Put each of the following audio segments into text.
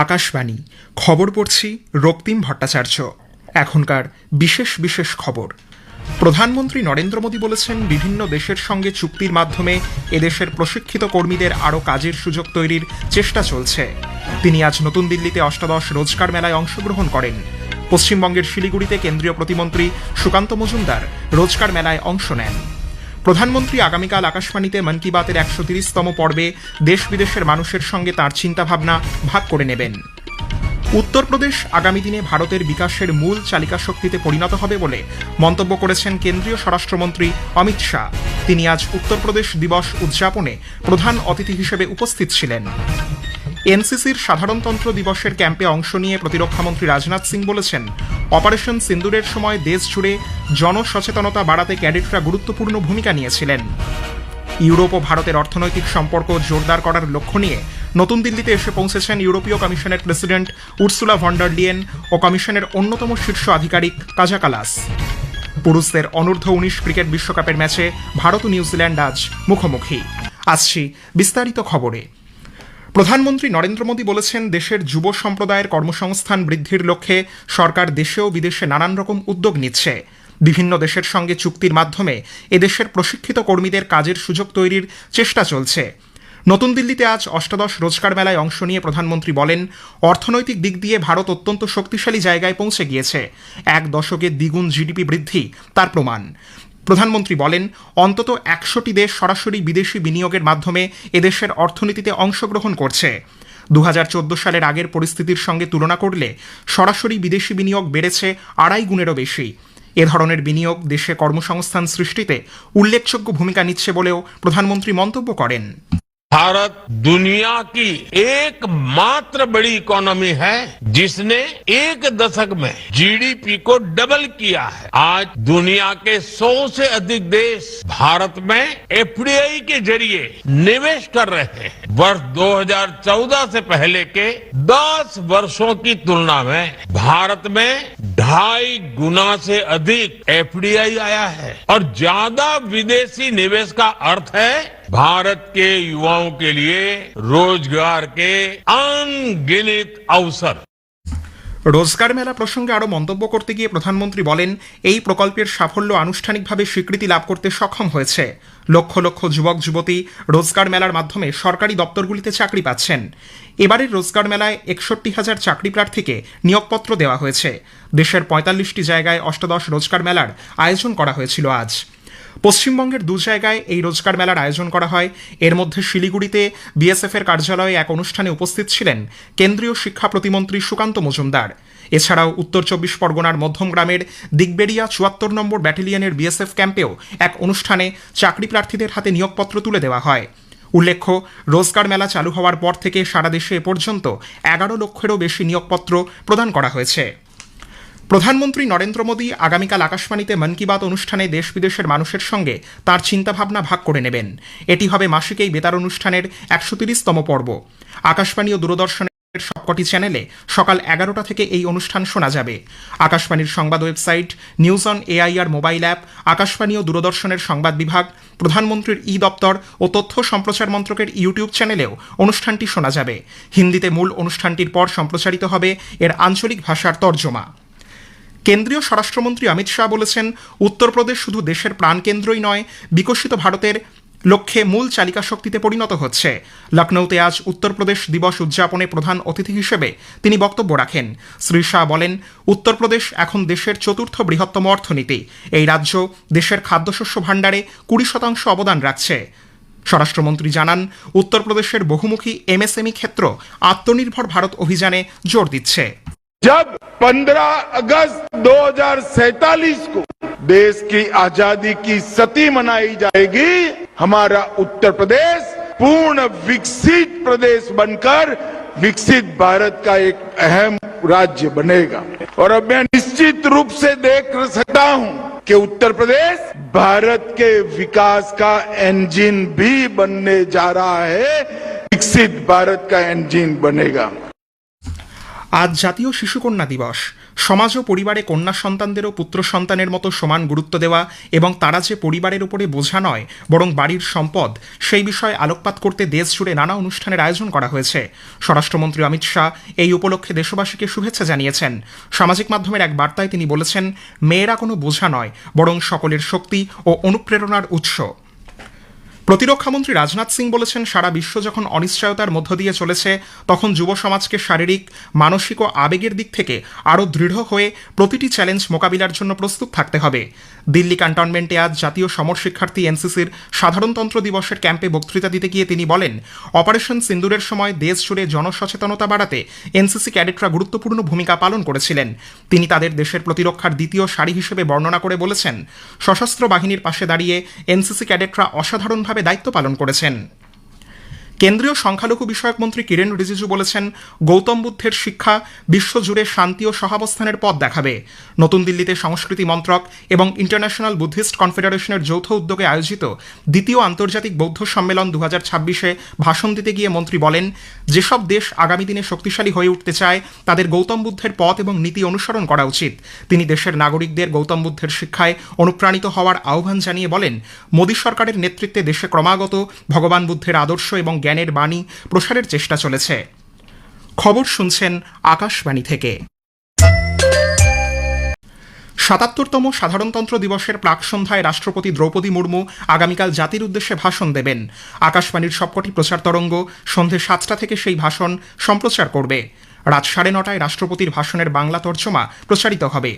আকাশবাণী খবর পড়ছি রক্তিম ভট্টাচার্য। এখনকার বিশেষ বিশেষ খবর। প্রধানমন্ত্রী নরেন্দ্র মোদী বলেছেন, বিভিন্ন দেশের সঙ্গে চুক্তির মাধ্যমে এদেশের প্রশিক্ষিত কর্মীদের আরও কাজের সুযোগ তৈরির চেষ্টা চলছে। তিনি আজ নতুন দিল্লিতে অষ্টাদশ রোজগার মেলায় অংশগ্রহণ করেন। পশ্চিমবঙ্গের শিলিগুড়িতে কেন্দ্রীয় প্রতিমন্ত্রী সুকান্ত মজুমদার রোজগার মেলায় অংশ নেন। প্রধানমন্ত্রী আগামীকাল আকাশবাণীতে মন কি বাতের ১৩০তম পর্বে দেশ বিদেশের মানুষের সঙ্গে তাঁর চিন্তাভাবনা ভাগ করে নেবেন। উত্তরপ্রদেশ আগামী দিনে ভারতের বিকাশের মূল চালিকা শক্তিতে পরিণত হবে বলে মন্তব্য করেছেন কেন্দ্রীয় স্বরাষ্ট্রমন্ত্রী অমিত শাহ। তিনি আজ উত্তরপ্রদেশ দিবস উদযাপনে প্রধান অতিথি হিসেবে উপস্থিত ছিলেন। এনসিসির সাধারণতন্ত্র দিবসের ক্যাম্পে অংশ নিয়ে প্রতিরক্ষামন্ত্রী রাজনাথ সিং বলেছেন, অপারেশন সিন্দুরের সময় দেশ জুড়ে জনসচেতনতা বাড়াতে ক্যাডেটরা গুরুত্বপূর্ণ ভূমিকা নিয়েছিলেন। ইউরোপ ও ভারতের অর্থনৈতিক সম্পর্ক জোরদার করার লক্ষ্য নিয়ে নতুন দিল্লিতে এসে পৌঁছেছেন ইউরোপীয় কমিশনের president Ursula von der Leyen ও কমিশনের অন্যতম শীর্ষ আধিকারিক কাজা কালাস। পুরুষদের অনূর্ধ্ব-19 ক্রিকেট বিশ্বকাপের ম্যাচে ভারত ও নিউজিল্যান্ড আজ মুখোমুখি। আসছি বিস্তারিত খবরে। প্রধানমন্ত্রী নরেন্দ্র মোদী বলেছেন, দেশের যুব সম্প্রদায়ের কর্মসংস্থান বৃদ্ধির লক্ষ্যে সরকার দেশে ও বিদেশে নানান রকম উদ্যোগ নিচ্ছে। বিভিন্ন দেশের সঙ্গে চুক্তির মাধ্যমে এদেশের প্রশিক্ষিত কর্মীদের কাজের সুযোগ তৈরির চেষ্টা চলছে। নতুন দিল্লিতে আজ অষ্টাদশ রোজগার মেলায় অংশ নিয়ে প্রধানমন্ত্রী বলেন, অর্থনৈতিক দিক দিয়ে ভারত অত্যন্ত শক্তিশালী জায়গায় পৌঁছে গিয়েছে। এক দশকে দ্বিগুণ জিডিপি বৃদ্ধি তার প্রমাণ। প্রধানমন্ত্রী বলেন, অন্তত ১০০টি দেশ সরাসরি বিদেশি বিনিয়োগের মাধ্যমে এদেশের অর্থনীতিতে অংশগ্রহণ করছে। ২০১৪ সালের আগের পরিস্থিতির সঙ্গে তুলনা করলে সরাসরি বিদেশি বিনিয়োগ বেড়েছে ২.৫ গুণেরও বেশি। এ ধরনের বিনিয়োগ দেশে কর্মসংস্থান সৃষ্টিতে উল্লেখযোগ্য ভূমিকা নিচ্ছে বলেও প্রধানমন্ত্রী মন্তব্য করেন। भारत दुनिया की एकमात्र बड़ी इकोनॉमी है जिसने एक दशक में जीडीपी को डबल किया है। आज दुनिया के 100 से अधिक देश भारत में एफडीआई के जरिए निवेश कर रहे हैं। वर्ष 2014 से पहले के 10 वर्षों की तुलना में भारत में 2.5 गुना से अधिक एफडीआई आया है और ज्यादा विदेशी निवेश का अर्थ है भारत के युवाओं के लिए रोजगार के अनगिनत अवसर। রোজগার মেলা প্রসঙ্গে আরও মন্তব্য করতে গিয়ে প্রধানমন্ত্রী বলেন, এই প্রকল্পের সাফল্য আনুষ্ঠানিকভাবে স্বীকৃতি লাভ করতে সক্ষম হয়েছে। লক্ষ লক্ষ যুবক যুবতী রোজগার মেলার মাধ্যমে সরকারি দপ্তরগুলিতে চাকরি পাচ্ছেন। এবারের রোজগার মেলায় ৬১,০০০ চাকরি প্রার্থীকে নিয়োগপত্র দেওয়া হয়েছে। দেশের ৪৫টি জায়গায় অষ্টাদশ রোজগার মেলার আয়োজন করা হয়েছিল আজ। পশ্চিমবঙ্গের ২ জায়গায় এই রোজগার মেলার আয়োজন করা হয়। এর মধ্যে শিলিগুড়িতে বিএসএফ এর কার্যালয়ে এক অনুষ্ঠানে উপস্থিত ছিলেন কেন্দ্রীয় শিক্ষা প্রতিমন্ত্রী সুকান্ত মজুমদার। এছাড়াও উত্তর ২৪ পরগনার মধ্যমগ্রামের দিগবেড়িয়া ৭৪ নম্বর ব্যাটালিয়নের বিএসএফ ক্যাম্পেও এক অনুষ্ঠানে চাকরি প্রার্থীদের হাতে নিয়োগপত্র তুলে দেওয়া হয়। উল্লেখ্য, রোজগার মেলা চালু হওয়ার পর থেকে সারা দেশে এ পর্যন্ত ১১ লক্ষেরও বেশি নিয়োগপত্র প্রদান করা হয়েছে। প্রধানমন্ত্রী নরেন্দ্র মোদী আগামীকাল আকাশবাণীতে মন কি বাত অনুষ্ঠানে দেশ বিদেশের মানুষের সঙ্গে তাঁর চিন্তাভাবনা ভাগ করে নেবেন। এটি হবে মাসিক এই বেতার অনুষ্ঠানের ১৩০তম পর্ব। আকাশবাণী ও দূরদর্শনের সবকটি চ্যানেলে সকাল ১১টা থেকে এই অনুষ্ঠান শোনা যাবে। আকাশবাণীর সংবাদ website, news on AIR mobile app, আকাশবাণী ও দূরদর্শনের সংবাদ বিভাগ, প্রধানমন্ত্রীর ই দপ্তর ও তথ্য সম্প্রচার মন্ত্রকের ইউটিউব চ্যানেলেও অনুষ্ঠানটি শোনা যাবে। হিন্দিতে মূল অনুষ্ঠানটির পর সম্প্রচারিত হবে এর আঞ্চলিক ভাষার তর্জমা। কেন্দ্রীয় স্বরাষ্ট্রমন্ত্রী অমিত শাহ বলেছেন, উত্তরপ্রদেশ শুধু দেশের প্রাণকেন্দ্রই নয়, বিকশিত ভারতের লক্ষ্যে মূল চালিকা শক্তিতে পরিণত হচ্ছে। লখনৌতে আজ উত্তরপ্রদেশ দিবস উদযাপনে প্রধান অতিথি হিসেবে তিনি বক্তব্য রাখেন। শ্রী শাহ বলেন, উত্তরপ্রদেশ এখন দেশের ৪র্থ বৃহত্তম অর্থনীতি। এই রাজ্য দেশের খাদ্যশস্য ভাণ্ডারে ২০% অবদান রাখছে। স্বরাষ্ট্রমন্ত্রী জানান, উত্তরপ্রদেশের বহুমুখী এমএসএমই ক্ষেত্র আত্মনির্ভর ভারত অভিযানে জোর দিচ্ছে। जब 15 अगस्त 2047 को देश की आजादी की सती मनाई जाएगी, हमारा उत्तर प्रदेश पूर्ण विकसित प्रदेश बनकर विकसित भारत का एक अहम राज्य बनेगा। और अब मैं निश्चित रूप से देख सकता हूं कि उत्तर प्रदेश भारत के विकास का इंजन भी बनने जा रहा है। विकसित भारत का इंजन बनेगा। আজ জাতীয় শিশুকন্যা দিবস। সমাজ ও পরিবারে কন্যা সন্তানদেরও পুত্র সন্তানের মতো সমান গুরুত্ব দেওয়া এবং তারা যে পরিবারের উপরে বোঝা নয় বরং বাড়ির সম্পদ, সেই বিষয়ে আলোকপাত করতে দেশ জুড়ে নানা অনুষ্ঠানের আয়োজন করা হয়েছে। স্বরাষ্ট্রমন্ত্রী অমিত শাহ এই উপলক্ষে দেশবাসীকে শুভেচ্ছা জানিয়েছেন। সামাজিক মাধ্যমের এক বার্তায় তিনি বলেছেন, মেয়েরা কোনো বোঝা নয় বরং সকলের শক্তি ও অনুপ্রেরণার উৎস। প্রতিরক্ষামন্ত্রী রাজনাথ সিং বলেছেন, সারা বিশ্ব যখন অনিশ্চয়তার মধ্য দিয়ে চলেছে তখন যুব সমাজকে শারীরিক, মানসিক ও আবেগের দিক থেকে আরও দৃঢ় হয়ে প্রতিটি চ্যালেঞ্জ মোকাবিলার জন্য প্রস্তুত থাকতে হবে। দিল্লি ক্যান্টনমেন্টে আজ জাতীয় সমর শিক্ষার্থী এনসিসির সাধারণতন্ত্র দিবসের ক্যাম্পে বক্তৃতা দিতে গিয়ে তিনি বলেন, অপারেশন সিন্দুরের সময় দেশ জুড়ে জনসচেতনতা বাড়াতে এনসিসি ক্যাডেটরা গুরুত্বপূর্ণ ভূমিকা পালন করেছিলেন। তিনি তাদের দেশের প্রতিরক্ষার দ্বিতীয় সারি হিসেবে বর্ণনা করে বলেছেন, সশস্ত্র বাহিনীর পাশে দাঁড়িয়ে এনসিসি ক্যাডেটরা অসাধারণভাবে দায়িত্ব পালন করেছেন। কেন্দ্রীয় সংখ্যালঘু বিষয়ক মন্ত্রী কিরেন রিজিজু বলেছেন, গৌতম বুদ্ধের শিক্ষা বিশ্বজুড়ে শান্তি ও সহাবস্থানের পথ দেখাবে। নতুন দিল্লিতে সংস্কৃতি মন্ত্রক এবং ইন্টারন্যাশনাল বুদ্ধিস্ট কনফেডারেশনের যৌথ উদ্যোগে আয়োজিত দ্বিতীয় আন্তর্জাতিক বৌদ্ধ সম্মেলন 2026-এ ভাষণ দিতে গিয়ে মন্ত্রী বলেন, যেসব দেশ আগামী দিনে শক্তিশালী হয়ে উঠতে চায় তাদের গৌতম বুদ্ধের পথ এবং নীতি অনুসরণ করা উচিত। তিনি দেশের নাগরিকদের গৌতম বুদ্ধের শিক্ষায় অনুপ্রাণিত হওয়ার আহ্বান জানিয়ে বলেন, মোদী সরকারের নেতৃত্বে দেশে ক্রমাগত ভগবান বুদ্ধের আদর্শ এবং জ্ঞানের বাণী প্রসারের চেষ্টা চলেছে। খবর শুনছেন আকাশবাণী থেকে। ৭৭তম সাধারণতন্ত্র দিবসের প্রাক সন্ধ্যায় রাষ্ট্রপতি দ্রৌপদী মুর্মু আগামীকাল জাতির উদ্দেশ্যে ভাষণ দেবেন। আকাশবাণীর সবকটি প্রচার তরঙ্গ সন্ধে ৭টা থেকে সেই ভাষণ সম্প্রচার করবে। রাত ৯:৩০ রাষ্ট্রপতির ভাষণের বাংলা তর্জমা প্রচারিত হবে।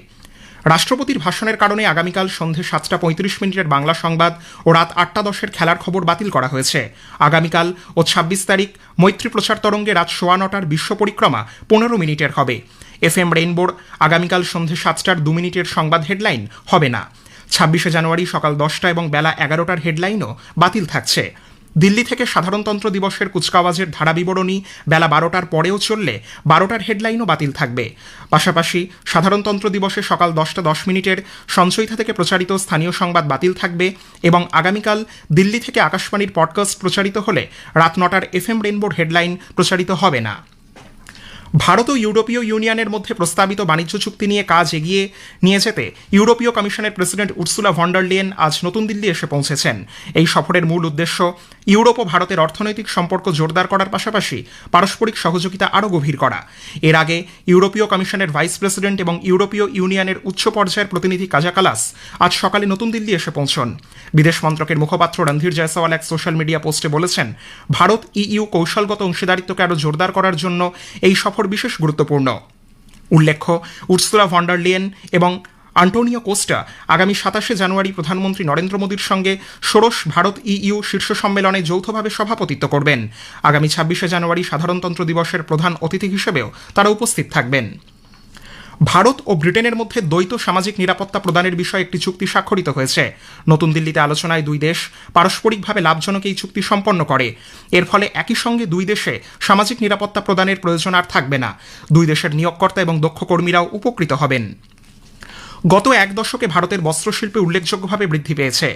রাষ্ট্রপতির ভাষণের কারণে আগামীকাল সন্ধে ৭:৩৫ বাংলা সংবাদ ও রাত ৮:১০ খেলার খবর বাতিল করা হয়েছে। আগামীকাল ও ২৬ তারিখ মৈত্রী প্রচার তরঙ্গে রাত ৯:১৫ বিশ্ব পরিক্রমা ১৫ মিনিটের হবে। FM রেইনবোর আগামীকাল সন্ধে ৭:০২ সংবাদ হেডলাইন হবে না। ২৬শে জানুয়ারি সকাল ১০টা এবং বেলা ১১টার হেডলাইনও বাতিল থাকছে। দিল্লি থেকে সাধারণতন্ত্র দিবসের কুচকাওয়াজের ধারা বিবরণী বেলা ১২টার পরেও চললে ১২টার হেডলাইনও বাতিল থাকবে। পাশাপাশি সাধারণতন্ত্র দিবসে সকাল ১০টা ১০ সঞ্চয়িতা থেকে প্রচারিত স্থানীয় সংবাদ বাতিল থাকবে এবং আগামীকাল দিল্লি থেকে আকাশবাণীর পডকাস্ট প্রচারিত হলে রাত ৯টার FM রেইনবোর হেডলাইন প্রচারিত হবে না। ভারত ও ইউরোপীয় ইউনিয়নের মধ্যে প্রস্তাবিত বাণিজ্য চুক্তি নিয়ে কাজ এগিয়ে নিয়ে যেতে ইউরোপীয় কমিশনের president Ursula von der Leyen আজ নতুন দিল্লি এসে পৌঁছেছেন। এই সফরের মূল উদ্দেশ্য ইউরোপ ও ভারতের অর্থনৈতিক সম্পর্ক জোরদার করার পাশাপাশি পারস্পরিক সহযোগিতা আরও গভীর করা। এর আগে ইউরোপীয় কমিশনের ভাইস প্রেসিডেন্ট এবং ইউরোপীয় ইউনিয়নের উচ্চ পর্যায়ের প্রতিনিধি কাজা কালাস আজ সকালে নতুন দিল্লি এসে পৌঁছন। বিদেশ মন্ত্রকের মুখপাত্র রণধীর জয়সওয়াল এক সোশ্যাল মিডিয়া পোস্টে বলেছেন, ভারত ইইউ কৌশলগত অংশীদারিত্বকে আরও জোরদার করার জন্য এই সফর বিশেষ গুরুত্বপূর্ণ। উল্লেখ্য, উর্সুলা ভন ডার লেয়েন এবং আন্টোনিও কোস্টা আগামী ২৭শে জানুয়ারি প্রধানমন্ত্রী নরেন্দ্র মোদীর সঙ্গে ষোড়শ ভারত ইইউ শীর্ষ সম্মেলনে যৌথভাবে সভাপতিত্ব করবেন। আগামী ২৬শে জানুয়ারি সাধারণতন্ত্র দিবসের প্রধান অতিথি হিসেবেও তারা উপস্থিত থাকবেন। ভারত ও ব্রিটেনের মধ্যে দ্বৈত সামাজিক নিরাপত্তা প্রদানের বিষয়ে একটি চুক্তি স্বাক্ষরিত হয়েছে। নতুন দিল্লিতে আলোচনায় দুই দেশ পারস্পরিকভাবে লাভজনক এই চুক্তি সম্পন্ন করে। এর ফলে একই সঙ্গে দুই দেশে সামাজিক নিরাপত্তা প্রদানের প্রয়োজন আর থাকবে না। দুই দেশের নিয়োগকর্তা এবং দক্ষ কর্মীরাও উপকৃত হবেন। গত এক দশকে ভারতের বস্ত্রশিল্পে উল্লেখযোগ্যভাবে বৃদ্ধি পেয়েছে।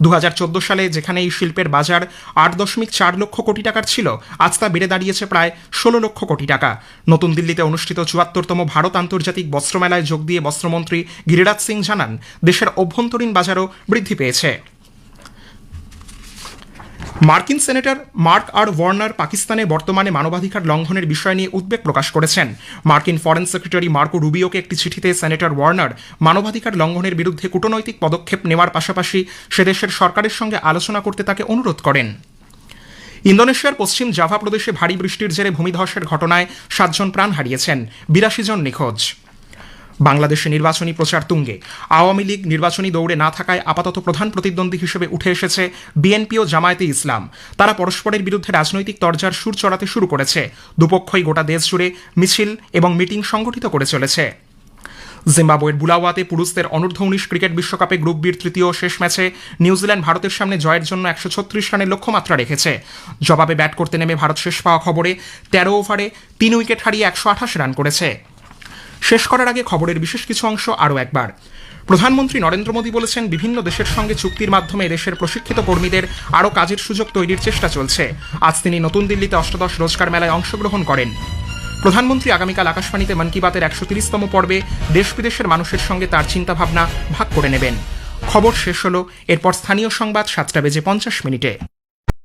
২০১৪ সালে যেখানে এই শিল্পের বাজার ৮.৪ লক্ষ কোটি টাকার ছিল, আজ তা বেড়ে দাঁড়িয়েছে প্রায় ১৬ লক্ষ কোটি টাকা। নতুন দিল্লিতে অনুষ্ঠিত ৭৪তম ভারত আন্তর্জাতিক বস্ত্রমেলায় যোগ দিয়ে বস্ত্রমন্ত্রী গিরিরাজ সিং জানান, দেশের অভ্যন্তরীণ বাজারও বৃদ্ধি পেয়েছে। মার্কিন সেনেটর মার্ক আর ওয়ার্নার পাকিস্তানে বর্তমানে মানবাধিকার লঙ্ঘনের বিষয় নিয়ে উদ্বেগ প্রকাশ করেছেন। মার্কিন ফরেন সেক্রেটারি মার্কো রুবিওকে একটি চিঠিতে সেনেটর ওয়ার্নার মানবাধিকার লঙ্ঘনের বিরুদ্ধে কূটনৈতিক পদক্ষেপ নেওয়ার পাশাপাশি সে দেশের সরকারের সঙ্গে আলোচনা করতে তাকে অনুরোধ করেন। ইন্দোনেশিয়ার পশ্চিম জাভা প্রদেশে ভারী বৃষ্টির জেরে ভূমিধসের ঘটনায় ৭ জন প্রাণ হারিয়েছেন, ৮২ জন নিখোঁজ। বাংলাদেশে নির্বাচনী প্রচার তুঙ্গে। আওয়ামী লীগ নির্বাচনী দৌড়ে না থাকায় আপাতত প্রধান প্রতিদ্বন্দ্বী হিসেবে উঠে এসেছে বিএনপি ও জামায়াতে ইসলাম। তারা পরস্পরের বিরুদ্ধে রাজনৈতিক তরজার সুর চড়াতে শুরু করেছে। দুপক্ষই গোটা দেশ জুড়ে মিছিল এবং মিটিং সংগঠিত করে চলেছে। জিম্বাবুয়ের বুলাওয়াতে পুরুষদের অনূর্ধ্ব-১৯ ক্রিকেট বিশ্বকাপে গ্রুপ বির তৃতীয় শেষ ম্যাচে নিউজিল্যান্ড ভারতের সামনে জয়ের জন্য ১৩৬ রানের লক্ষ্যমাত্রা রেখেছে। জবাবে ব্যাট করতে নেমে ভারত শেষ পাওয়া খবরে ১৩ ওভারে ৩ উইকেট হারিয়ে ১২৮ রান করেছে। শেষ করার আগে খবরের বিশেষ কিছু অংশ আরও একবার। প্রধানমন্ত্রী নরেন্দ্র মোদী বলেছেন, বিভিন্ন দেশের সঙ্গে চুক্তির মাধ্যমে দেশের প্রশিক্ষিত কর্মীদের আরও কাজের সুযোগ তৈরির চেষ্টা চলছে। আজ তিনি নতুন দিল্লিতে অষ্টাদশ রোজগার মেলায় অংশগ্রহণ করেন। প্রধানমন্ত্রী আগামীকাল আকাশবাণীতে মন কি বাতের 130তম পর্বে দেশ বিদেশের মানুষের সঙ্গে তার চিন্তাভাবনা ভাগ করে নেবেন। খবর শেষ হলো, এরপর স্থানীয় সংবাদ 7:50 মিনিটে।